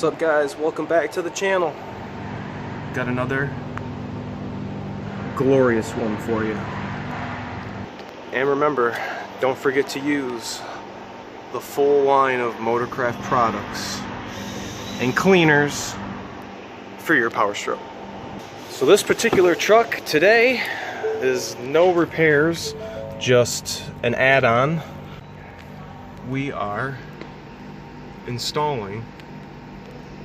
What's up, guys? Welcome back to the channel. Got another glorious one for you. And remember, don't forget to use the full line of Motorcraft products and cleaners for your power stroke. So this particular truck today is no repairs, just an add-on. We are installing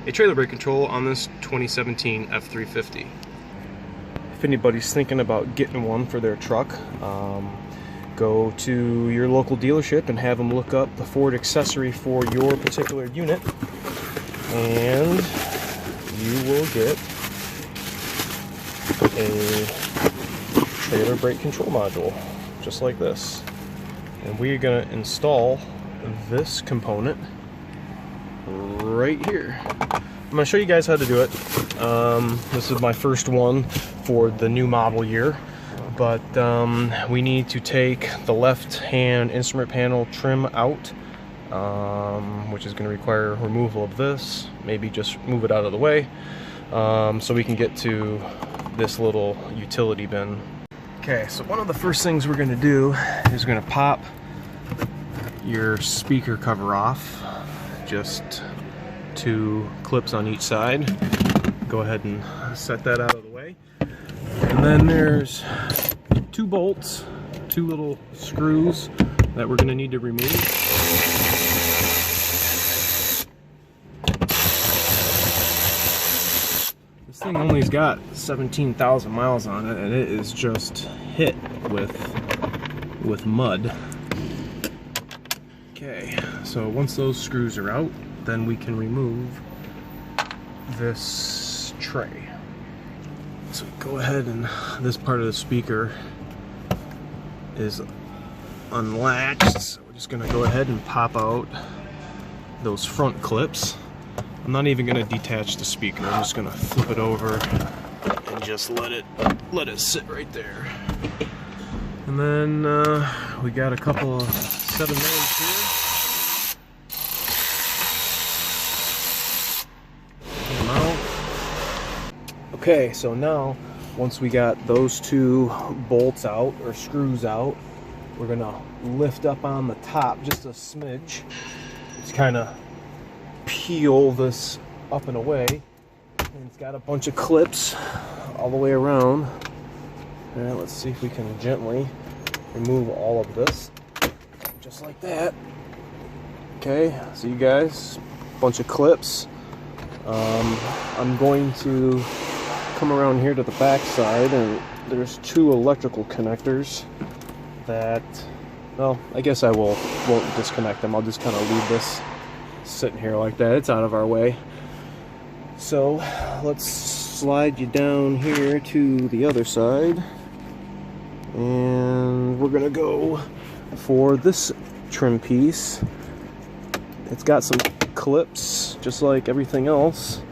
a trailer brake control on this 2017 F350. If anybody's thinking about getting one for their truck, go to your local dealership and have them look up the Ford accessory for your particular unit, and you will get a trailer brake control module just like this. And we're going to install this component right here. I'm going to show you guys how to do it. This is my first one for the new model year, but we need to take the left hand instrument panel trim out, which is going to require removal of this. Maybe just move it out of the way so we can get to this little utility bin. Okay, so one of the first things we're going to do is we're going to pop your speaker cover off. Just 2 clips on each side. Go ahead and set that out of the way. And then there's 2 bolts, 2 little screws that we're going to need to remove. This thing only's got 17,000 miles on it, and it is just hit with mud. Okay, so once those screws are out, then we can remove this tray. So go ahead, and this part of the speaker is unlatched, so we're just going to go ahead and pop out those front clips. I'm not even going to detach the speaker. I'm just going to flip it over and just let it sit right there. And then we got a couple of 7/9 here. Get them out. Okay, so now once we got those 2 bolts out or screws out, we're going to lift up on the top just a smidge. Just kind of peel this up and away, and it's got a bunch of clips all the way around. Alright, let's see if we can gently remove all of this, just like that. Okay, see you guys, bunch of clips. I'm going to come around here to the back side, and there's 2 electrical connectors that, well, I guess I won't disconnect them. I'll just kind of leave this sitting here like that. It's out of our way. So let's slide you down here to the other side, and we're gonna go for this trim piece. It's got some clips just like everything else.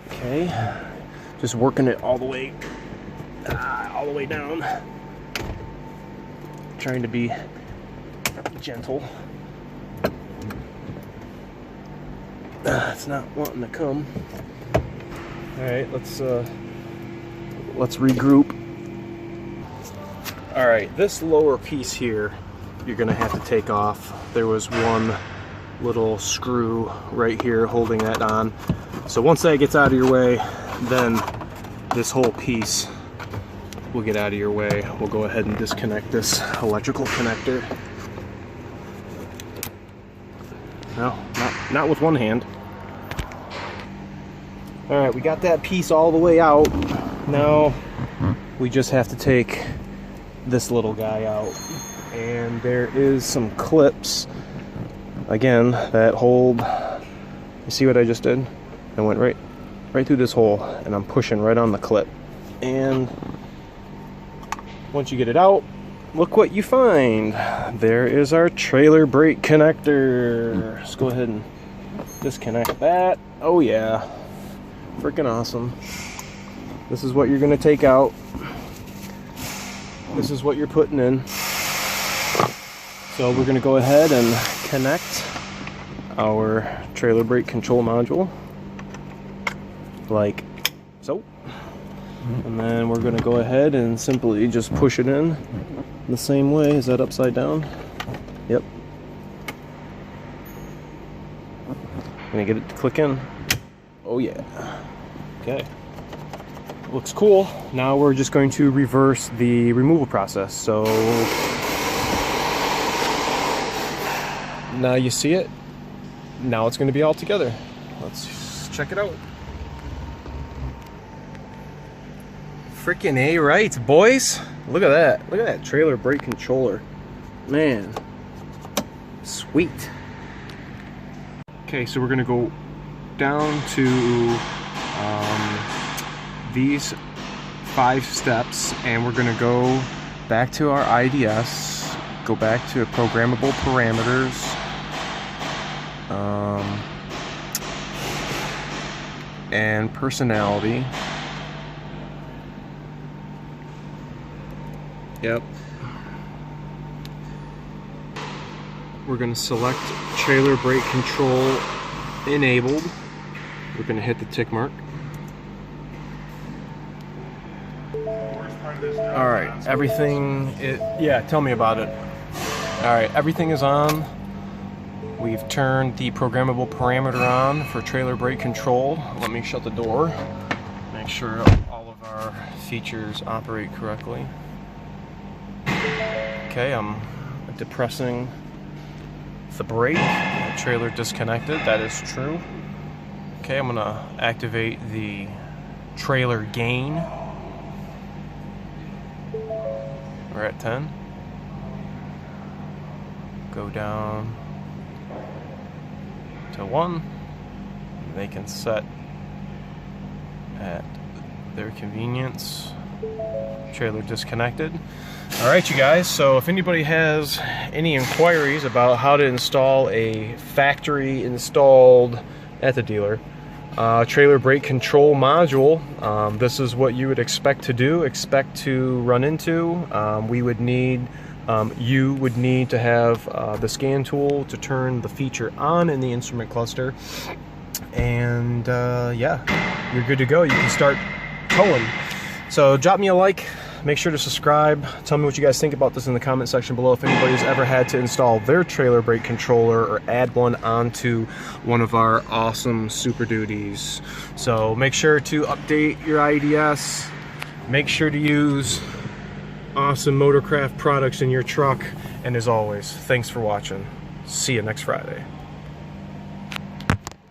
Okay, just working it all the way down, trying to be gentle. It's not wanting to come. Alright, let's regroup. Alright, this lower piece here you're gonna have to take off. There was one little screw right here holding that on. So once that gets out of your way, then this whole piece will get out of your way. We'll go ahead and disconnect this electrical connector. No, not with one hand. Alright, we got that piece all the way out. Now we just have to take this little guy out. And there is some clips, again, that hold. You see what I just did? I went right through this hole, and I'm pushing right on the clip. And once you get it out, look what you find. There is our trailer brake connector. Let's go ahead and disconnect that. Oh yeah, freaking awesome. This is what you're going to take out. This is what you're putting in. So we're going to go ahead and connect our trailer brake control module, like so. And then we're going to go ahead and simply just push it in the same way. Is that upside down? Yep. Gonna get it to click in. Oh yeah. Okay. Looks cool. Now we're just going to reverse the removal process. So now you see it. Now it's going to be all together. Let's check it out. Freaking A right, boys. Look at that. Look at that trailer brake controller. Man. Sweet. Okay, so we're going to go down to these 5 steps, and we're going to go back to our IDS, go back to programmable parameters, and personality. Yep. We're going to select trailer brake control enabled. We're going to hit the tick mark. Alright, everything yeah, tell me about it. Alright, everything is on. We've turned the programmable parameter on for trailer brake control. Let me shut the door. Make sure all of our features operate correctly. Okay, I'm depressing the brake. The trailer disconnected, that is true. Okay, I'm gonna activate the trailer gain. We're at 10. Go down to 1. They can set at their convenience. Trailer disconnected. Alright you guys, so if anybody has any inquiries about how to install a factory installed at the dealer trailer brake control module, this is what you would expect to run into. We would need, you would need to have the scan tool to turn the feature on in the instrument cluster, and yeah, you're good to go. You can start towing. So drop me a like, make sure to subscribe, tell me what you guys think about this in the comment section below. If anybody's ever had to install their trailer brake controller or add one onto one of our awesome Super Duties. So make sure to update your IDS, make sure to use awesome Motorcraft products in your truck, and as always, thanks for watching. See you next Friday.